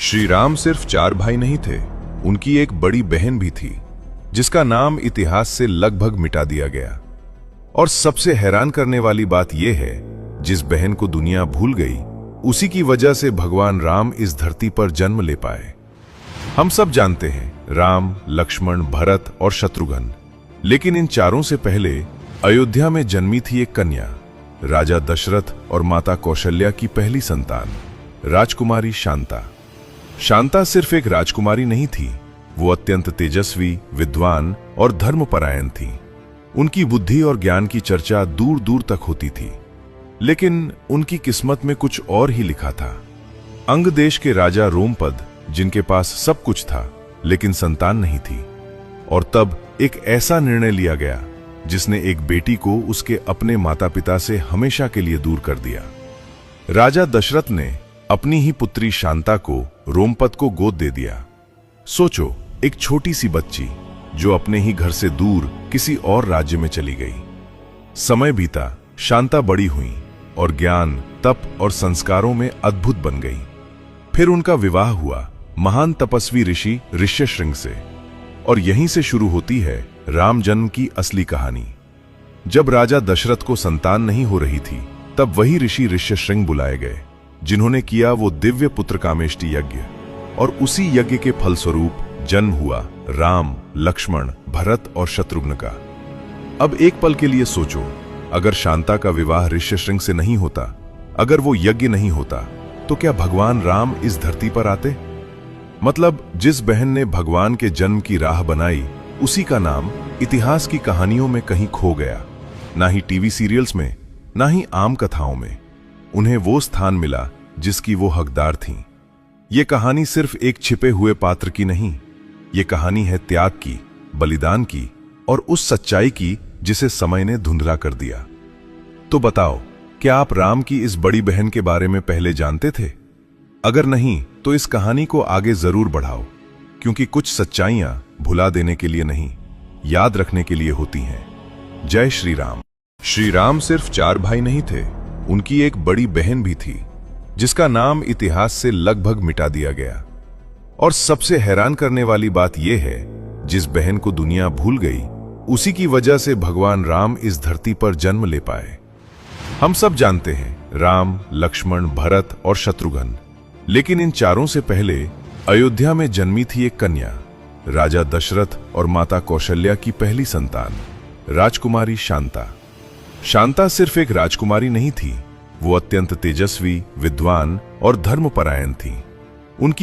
श्री राम सिर्फ 4 भाई नहीं थे, उनकी एक बड़ी बहन भी थी जिसका नाम इतिहास से लगभग मिटा दिया गया। और सबसे हैरान करने वाली बात यह है, जिस बहन को दुनिया भूल गई, उसी की वजह से भगवान राम इस धरती पर जन्म ले पाए। हम सब जानते हैं राम, लक्ष्मण, भरत और शत्रुघ्न, लेकिन इन चारों से पहले अयोध्या में जन्मी थी एक कन्या, राजा दशरथ और माता कौशल्या की पहली संतान, राजकुमारी शांता। शांता सिर्फ एक राजकुमारी नहीं थी, वो अत्यंत तेजस्वी, विद्वान और धर्मपरायण थी। उनकी बुद्धि और ज्ञान की चर्चा दूर दूर तक होती थी, लेकिन उनकी किस्मत में कुछ और ही लिखा था। अंग देश के राजा रोमपद, जिनके पास सब कुछ था लेकिन संतान नहीं थी, और तब एक ऐसा निर्णय लिया गया जिसने एक बेटी को उसके अपने माता पिता से हमेशा के लिए दूर कर दिया। राजा दशरथ ने अपनी ही पुत्री शांता को रोमपद को गोद दे दिया। सोचो, एक छोटी सी बच्ची जो अपने ही घर से दूर किसी और राज्य में चली गई। समय बीता, शांता बड़ी हुई और ज्ञान, तप और संस्कारों में अद्भुत बन गई। फिर उनका विवाह हुआ महान तपस्वी ऋषि ऋष्यशृंग से, और यहीं से शुरू होती है राम जन्म की असली कहानी। जब राजा दशरथ को संतान नहीं हो रही थी, तब वही ऋषि ऋष्यशृंग बुलाए गए, जिन्होंने किया वो दिव्य पुत्र कामेष्टि यज्ञ, और उसी यज्ञ के फलस्वरूप जन्म हुआ राम, लक्ष्मण, भरत और शत्रुघ्न का। अब एक पल के लिए सोचो, अगर शांता का विवाह ऋष्यशृंग से नहीं होता, अगर वो यज्ञ नहीं होता, तो क्या भगवान राम इस धरती पर आते? मतलब जिस बहन ने भगवान के जन्म की राह बनाई, उसी का नाम इतिहास की कहानियों में कहीं खो गया। ना ही टीवी सीरियल्स में, ना ही आम कथाओं में उन्हें वो स्थान मिला जिसकी वो हकदार थीं। ये कहानी सिर्फ एक छिपे हुए पात्र की नहीं, ये कहानी है त्याग की, बलिदान की और उस सच्चाई की जिसे समय ने धुंधला कर दिया। तो बताओ, क्या आप राम की इस बड़ी बहन के बारे में पहले जानते थे? अगर नहीं, तो इस कहानी को आगे जरूर बढ़ाओ, क्योंकि कुछ सच्चाइयां भुला देने के लिए नहीं, याद रखने के लिए होती हैं। जय श्री राम। श्री राम सिर्फ 4 भाई नहीं थे, उनकी एक बड़ी बहन भी थी जिसका नाम इतिहास से लगभग मिटा दिया गया। और सबसे हैरान करने वाली बात यह है, जिस बहन को दुनिया भूल गई, उसी की वजह से भगवान राम इस धरती पर जन्म ले पाए। हम सब जानते हैं राम, लक्ष्मण, भरत और शत्रुघ्न, लेकिन इन चारों से पहले अयोध्या में जन्मी थी एक कन्या, राजा दशरथ और माता कौशल्या की पहली संतान, राजकुमारी शांता। शांता सिर्फ एक राजकुमारी नहीं थी, वो अत्यंत तेजस्वी, विद्वान और धर्मपरायण थी। उनकी